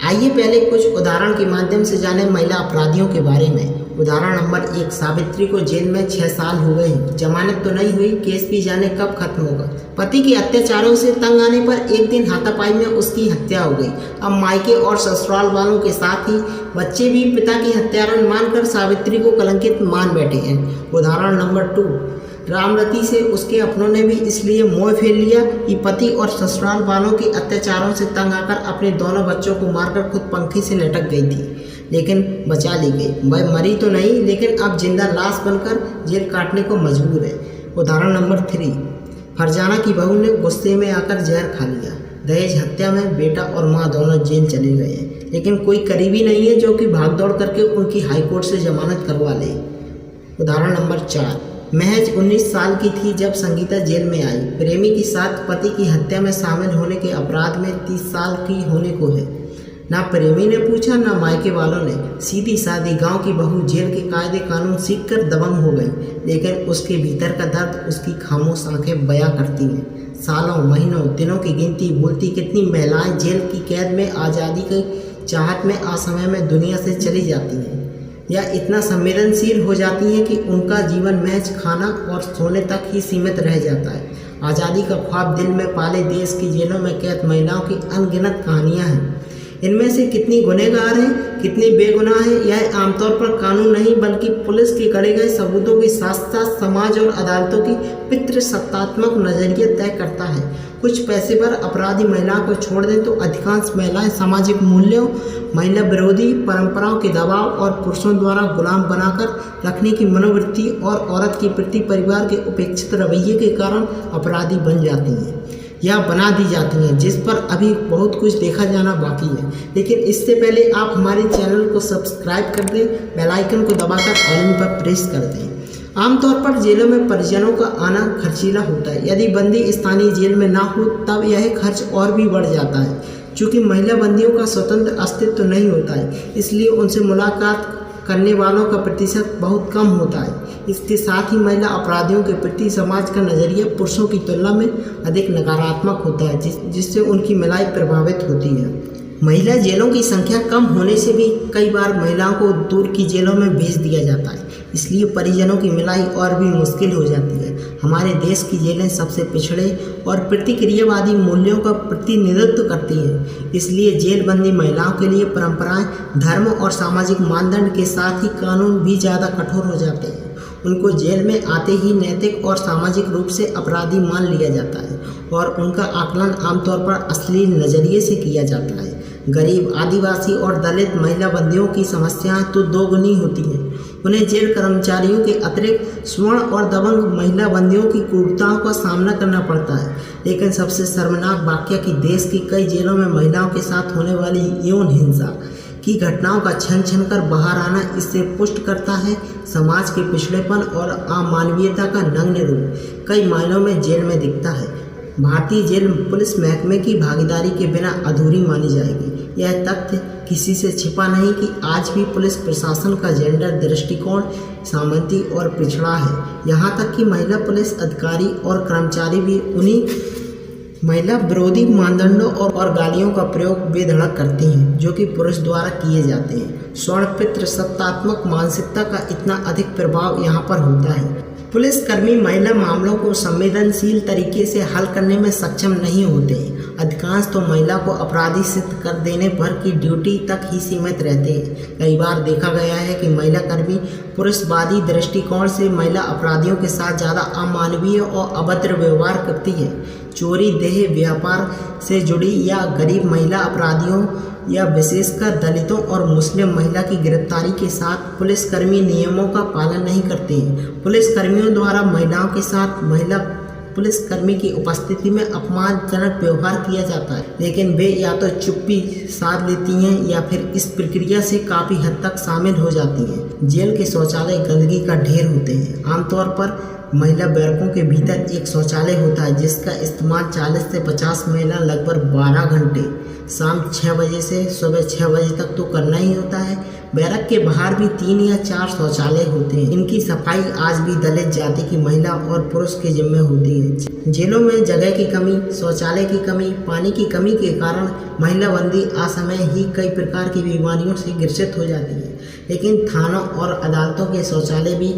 आइए पहले कुछ उदाहरण के माध्यम से जाने महिला अपराधियों के बारे में। उदाहरण नंबर 1, सावित्री को जेल में 6 साल हो गए, जमानत तो नहीं हुई, केस भी जाने कब खत्म होगा। पति के अत्याचारों से तंग आने पर एक दिन हाथापाई में उसकी हत्या हो गई। अब मायके और ससुराल वालों के साथ ही बच्चे भी पिता की हत्यारा मानकर सावित्री को कलंकित मान बैठे हैं। उदाहरण नंबर 2, रामरती से उसके अपनों ने भी इसलिए मोह फेर लिया कि पति और ससुराल वालों के अत्याचारों से तंग आकर अपने दोनों बच्चों को मारकर खुद पंखी से लटक गई थी, लेकिन बचा ली गई। वह मरी तो नहीं, लेकिन अब जिंदा लाश बनकर जेल काटने को मजबूर है। उदाहरण नंबर 3, फरजाना की बहू ने गुस्से में आकर जहर खा लिया। दहेज हत्या में बेटा और मां दोनों जेल चले गए हैं, लेकिन कोई करीबी नहीं है जो कि भागदौड़ करके उनकी हाईकोर्ट से जमानत करवा ले। उदाहरण नंबर 4, महज 19 साल की थी जब संगीता जेल में आई। प्रेमी के साथ पति की हत्या में शामिल होने के अपराध में 30 साल की होने को है। ना प्रेमी ने पूछा, ना मायके वालों ने। सीधी सादी गांव की बहू जेल के कायदे कानून सीखकर दबंग हो गई, लेकिन उसके भीतर का दर्द उसकी खामोश आंखें बयां करती हैं। सालों, महीनों, दिनों की गिनती बोलती कितनी महिलाएं जेल की कैद में आज़ादी की चाहत में असमय में दुनिया से चली जाती हैं, या इतना संवेदनशील हो जाती हैं कि उनका जीवन महज खाना और सोने तक ही सीमित रह जाता है। आज़ादी का ख्वाब दिल में पाले देश की जेलों में कैद महिलाओं की अनगिनत कहानियां हैं। इनमें से कितनी गुनहगार हैं, कितनी बेगुनाह हैं, यह आमतौर पर कानून नहीं बल्कि पुलिस के गढ़े गए सबूतों के साथ साथ समाज और अदालतों की पितृसत्तात्मक नजरिया तय करता है। कुछ पेशेवर अपराधी महिलाओं को छोड़ दें तो अधिकांश महिलाएं सामाजिक मूल्यों, महिला विरोधी परंपराओं के दबाव और पुरुषों द्वारा गुलाम बनाकर रखने की मनोवृत्ति और औरत के प्रति परिवार के उपेक्षित रवैये के कारण अपराधी बन जाती हैं या बना दी जाती हैं, जिस पर अभी बहुत कुछ देखा जाना बाकी है। लेकिन इससे पहले आप हमारे चैनल को सब्सक्राइब कर दें, बेल आइकन को दबाकर ऑल पर प्रेस कर दें। आमतौर पर जेलों में परिजनों का आना खर्चीला होता है। यदि बंदी स्थानीय जेल में ना हो तब यह खर्च और भी बढ़ जाता है। चूँकि महिला बंदियों का स्वतंत्र अस्तित्व नहीं होता है, इसलिए उनसे मुलाकात करने वालों का प्रतिशत बहुत कम होता है। इसके साथ ही महिला अपराधियों के प्रति समाज का नज़रिया पुरुषों की तुलना में अधिक नकारात्मक होता है, जिससे उनकी मलाई प्रभावित होती है। महिला जेलों की संख्या कम होने से भी कई बार महिलाओं को दूर की जेलों में भेज दिया जाता है, इसलिए परिजनों की मिलाई और भी मुश्किल हो जाती है। हमारे देश की जेलें सबसे पिछड़े और प्रतिक्रियावादी मूल्यों का प्रतिनिधित्व करती हैं, इसलिए जेलबंदी महिलाओं के लिए परंपराएं, धर्म और सामाजिक मानदंड के साथ ही कानून भी ज़्यादा कठोर हो जाते हैं। उनको जेल में आते ही नैतिक और सामाजिक रूप से अपराधी मान लिया जाता है और उनका आकलन आमतौर पर अश्लील नज़रिए से किया जाता है। गरीब, आदिवासी और दलित महिला बंदियों की समस्याएं तो दोगुनी होती हैं। उन्हें जेल कर्मचारियों के अतिरिक्त स्वर्ण और दबंग महिला बंदियों की क्रूरताओं का सामना करना पड़ता है। लेकिन सबसे शर्मनाक वाकया कि देश की कई जेलों में महिलाओं के साथ होने वाली यौन हिंसा की घटनाओं का छन छन कर बाहर आना इससे पुष्ट करता है समाज के पिछड़ेपन और अमानवीयता का नग्न रूप कई मायनों में जेल में दिखता है। भारतीय जेल पुलिस महकमे की भागीदारी के बिना अधूरी मानी जाएगी। यह तथ्य किसी से छिपा नहीं कि आज भी पुलिस प्रशासन का जेंडर दृष्टिकोण सामंती और पिछड़ा है। यहाँ तक कि महिला पुलिस अधिकारी और कर्मचारी भी उन्हीं महिला विरोधी मानदंडों और गालियों का प्रयोग बेधड़क करती हैं जो कि पुरुष द्वारा किए जाते हैं। स्वर्ण पितृसत्तात्मक मानसिकता का इतना अधिक प्रभाव यहाँ पर होता है। पुलिसकर्मी महिला मामलों को संवेदनशील तरीके से हल करने में सक्षम नहीं होते हैं। अधिकांश तो महिला को अपराधी सिद्ध कर देने भर की ड्यूटी तक ही सीमित रहते हैं। कई बार देखा गया है कि महिला कर्मी पुरुषवादी दृष्टिकोण से महिला अपराधियों के साथ ज़्यादा अमानवीय और अभद्र व्यवहार करती है। चोरी, देह व्यापार से जुड़ी या गरीब महिला अपराधियों या विशेषकर दलितों और मुस्लिम महिला की गिरफ्तारी के साथ पुलिसकर्मी नियमों का पालन नहीं करते हैं। पुलिसकर्मियों द्वारा महिलाओं के साथ महिला पुलिसकर्मी की उपस्थिति में अपमानजनक व्यवहार किया जाता है, लेकिन वे या तो चुप्पी साध लेती हैं या फिर इस प्रक्रिया से काफ़ी हद तक शामिल हो जाती हैं। जेल के शौचालय गंदगी का ढेर होते हैं। आमतौर पर महिला बैरकों के भीतर एक शौचालय होता है जिसका इस्तेमाल 40 से 50 महिला लगभग 12 घंटे शाम 6 बजे से सुबह 6 बजे तक तो करना ही होता है। बैरक के बाहर भी 3 या 4 शौचालय होते हैं। इनकी सफाई आज भी दलित जाति की महिला और पुरुष के जिम्मे होती है। जेलों में जगह की कमी, शौचालय की कमी, पानी की कमी के कारण महिला बंदी असमय ही कई प्रकार की बीमारियों से ग्रसित हो जाती है। लेकिन थानों और अदालतों के शौचालय भी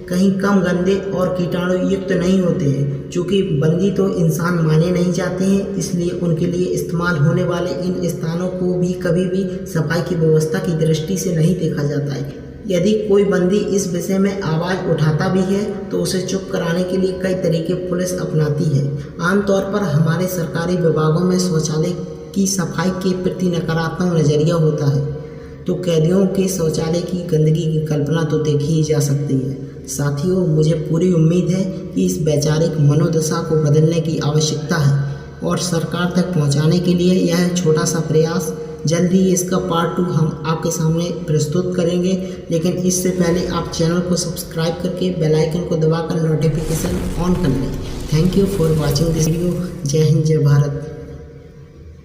कहीं कम गंदे और कीटाणु युक्त नहीं होते हैं। चूँकि बंदी तो इंसान माने नहीं जाते हैं, इसलिए उनके लिए इस्तेमाल होने वाले इन स्थानों को भी कभी भी सफाई की व्यवस्था की दृष्टि से नहीं देखा जाता है। यदि कोई बंदी इस विषय में आवाज़ उठाता भी है तो उसे चुप कराने के लिए कई तरीके पुलिस अपनाती है। आमतौर पर हमारे सरकारी विभागों में शौचालय की सफाई के प्रति नकारात्मक नज़रिया होता है, तो कैदियों के शौचालय की गंदगी की कल्पना तो देखी ही जा सकती है। साथियों, मुझे पूरी उम्मीद है कि इस वैचारिक मनोदशा को बदलने की आवश्यकता है और सरकार तक पहुंचाने के लिए यह छोटा सा प्रयास जल्द ही इसका पार्ट 2 हम आपके सामने प्रस्तुत करेंगे। लेकिन इससे पहले आप चैनल को सब्सक्राइब करके बेल आइकन को दबाकर नोटिफिकेशन ऑन कर लें। Thank you for watching this video. जय हिंद, जय भारत।